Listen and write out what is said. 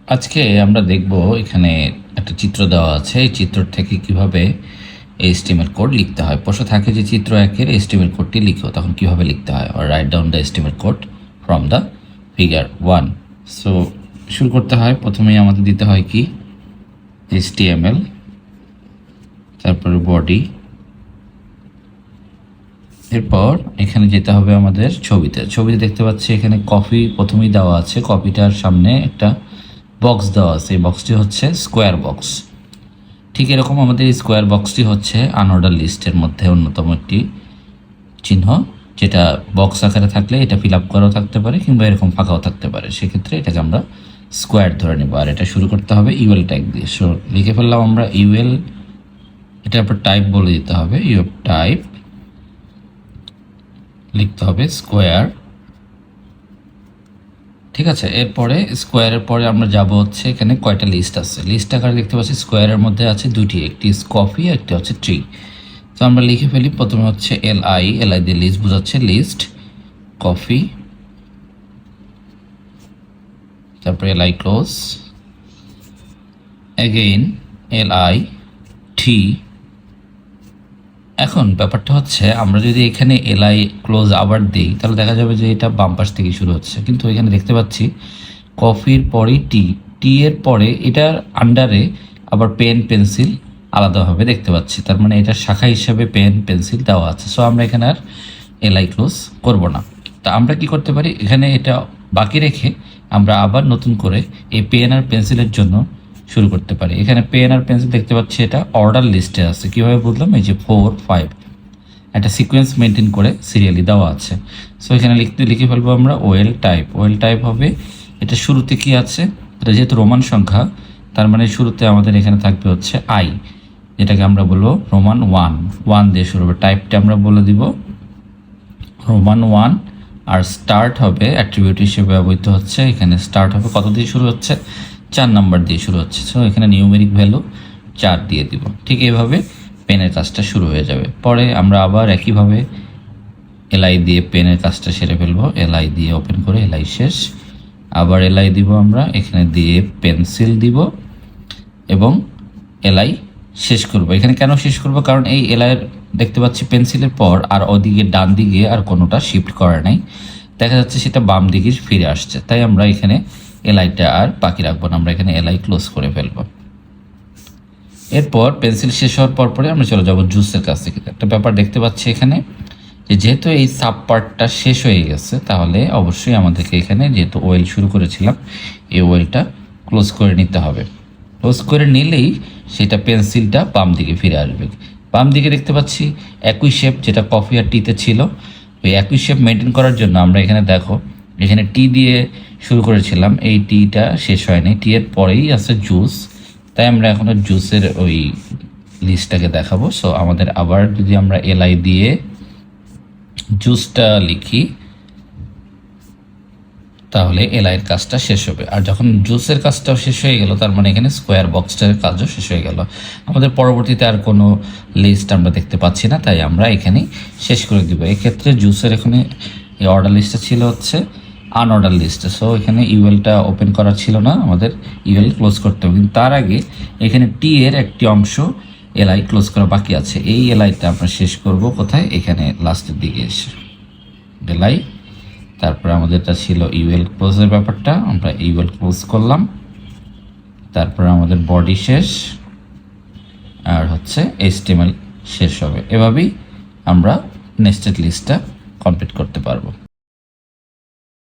আজকে আমরা দেখব এখানে একটা চিত্র দেওয়া আছে। এই চিত্র থেকে কিভাবে HTML কোড লিখতে হয়। প্রশ্ন থাকে যে চিত্র 1-এর HTML কোডটি লিখো, তখন কিভাবে লিখতে হয়, or write down the HTML code from the figure 1. So শুরু করতে হয়, প্রথমেই আমাদের দিতে হয় কি HTML, তারপরে বডি, এরপর এখানে যেতে হবে আমাদের ছবিতে দেখতে পাচ্ছি এখানে কপি প্রথমেই দেওয়া আছে। কপিটার সামনে একটা বক্স দেওয়া আছে, এই বক্সটি হচ্ছে স্কোয়ার বক্স। ঠিক এরকম আমাদের এই স্কোয়ার বক্সটি হচ্ছে আনঅর্ডার লিস্টের মধ্যে অন্যতম একটি চিহ্ন, যেটা বক্স আকারে থাকলে এটা ফিল আপ করাও থাকতে পারে কিংবা এরকম ফাঁকাও থাকতে পারে, সেক্ষেত্রে এটাকে আমরা স্কোয়ার ধরে নেব। আর এটা শুরু করতে হবে ইউএল ট্যাগ দিয়ে। সো লিখে ফেললাম আমরা ইউএল, এটার উপর টাইপ বলে দিতে হবে, ইউএল টাইপ, লিখতে হবে স্কোয়ার। ঠিক আছে, এরপরে স্কোয়ারের পরে আমরা যাব হচ্ছে এখানে কয়টা লিস্ট আছে। লিস্ট আকারে দেখতে পাচ্ছি স্কোয়ারের মধ্যে আছে দুটি, একটি কপি, একটি হচ্ছে ট্রি। তো আমরা লিখে ফেলি, প্রথমে হচ্ছে এলআই দিয়ে লিস্ট বোঝাচ্ছে, লিস্ট কপি, তারপরে এলআই ক্লোজ, এগেইন এলআই টি। এখন ব্যাপারটা হচ্ছে আমরা যদি এখানে এলআই ক্লোজ আবার দিই তাহলে দেখা যাবে যে এটা বাম পাশ থেকে শুরু হচ্ছে, কিন্তু এখানে দেখতে পাচ্ছি কফির পরেই টি এর পরে এটার আন্ডারে আবার পেন পেন্সিল আলাদাভাবে দেখতে পাচ্ছি, তার মানে এটা শাখা হিসাবে পেন পেন্সিল দেওয়া আছে। সো আমরা এখানে আর এলআই ক্লোজ করব না। তা আমরা কি করতে পারি, এখানে এটা বাকি রেখে আমরা আবার নতুন করে এই পেন আর পেন্সিলের জন্য শুরু করতে পারি। এখানে পেন আর পেন্সিল দেখতে পাচ্ছি এটা অর্ডার লিস্টে আছে। কীভাবে বুঝলাম, এই যে 4, 5 একটা সিকোয়েন্স মেনটেন করে সিরিয়ালি দেওয়া আছে। সো এখানে লিখে ফেলবো আমরা ওয়েল টাইপ হবে, এটা শুরুতে কি আছে, এটা যেহেতু রোমান সংখ্যা তার মানে শুরুতে আমাদের এখানে থাকবে হচ্ছে আই, যেটাকে আমরা বলবো রোমান 1 দিয়ে শুরু হবে। টাইপটা আমরা বলে দিব রোমান 1, আর স্টার্ট হবে অ্যাট্রিবিউট হিসেবে ব্যবহৃত হচ্ছে। এখানে স্টার্ট হবে কত দিয়ে শুরু হচ্ছে, 4 নাম্বার দিয়ে শুরু হচ্ছে। সো এখানে নিউমেরিক ভ্যালু 4 দিয়ে দিব। ঠিক এইভাবে পেনের কাজটা শুরু হয়ে যাবে। পরে আমরা আবার একইভাবে এলআই দিয়ে পেনের কাজটা সেরে ফেলবো। এলআই দিয়ে ওপেন করে এলআই শেষ, আবার এলআই দিব আমরা, এখানে দিয়ে পেন্সিল দিব এবং এলআই শেষ করব। এখানে কেন শেষ করব, কারণ এই এলআইয়ের দেখতে পাচ্ছি পেন্সিলের পর আর ওদিকে ডান দিকে আর কোনোটা শিফট করা নাই, দেখা যাচ্ছে সেটা বাম দিকে ফিরে আসছে, তাই আমরা এখানে এলআইটা আর বাকি রাখবো না, আমরা এখানে এলআই ক্লোজ করে ফেলবো। এরপর পেন্সিল শেষ হওয়ার পরে আমরা চলে যাব জুসের কাছ থেকে। একটা ব্যাপার দেখতে পাচ্ছি এখানে যে যেহেতু এই সাব পার্টটা শেষ হয়ে গেছে, তাহলে অবশ্যই আমাদেরকে এখানে যেহেতু ওয়েল শুরু করেছিলাম এই ওয়েলটা ক্লোজ করে নিতে হবে। ক্লোজ করে নিলেই সেটা পেন্সিলটা বাম দিকে ফিরে আসবে। বাম দিকে দেখতে পাচ্ছি একই শেপ যেটা কফি আর টিতে ছিল, ওই একই শেপ মেনটেন করার জন্য আমরা এখানে দেখো এখানে টি দিয়ে শুরু করেছিলাম, এই টিটা শেষ হয়নি, টি এর পরেই আছে জুস, তাই আমরা এখন জুসের ওই লিস্টটাকে দেখাবো। সো আমাদের আবার যদি আমরা এলআই দিয়ে জুসটা লিখি তাহলে এলআইয়ের কাজটা শেষ হবে। আর যখন জুসের কাজটাও শেষ হয়ে গেল তার মানে এখানে স্কোয়ার বক্সটার কাজও শেষ হয়ে গেল। আমাদের পরবর্তীতে আর কোনো লিস্ট আমরা দেখতে পাচ্ছি না, তাই আমরা এখানে শেষ করে দিব। এক্ষেত্রে জুসের এখানে এই অর্ডার লিস্টটা ছিল হচ্ছে আনঅর্ডার লিস্টে। সো এখানে ইউএলটা ওপেন করা ছিল না, আমাদের ইউএল ক্লোজ করতে হবে। কিন্তু তার আগে এখানে টি এর একটি অংশ এলআই ক্লোজ করা বাকি আছে। এই এলআইটা আমরা শেষ করব কোথায়, এখানে লাস্টের দিকে এসে এলআই, তারপরে আমাদেরটা ছিল ইউএল ক্লোজের ব্যাপারটা, আমরা ইউএল ক্লোজ করলাম, তারপরে আমাদের বডি শেষ আর হচ্ছে HTML শেষ হবে। এভাবেই আমরা নেস্টেড লিস্টটা কমপ্লিট করতে পারবো।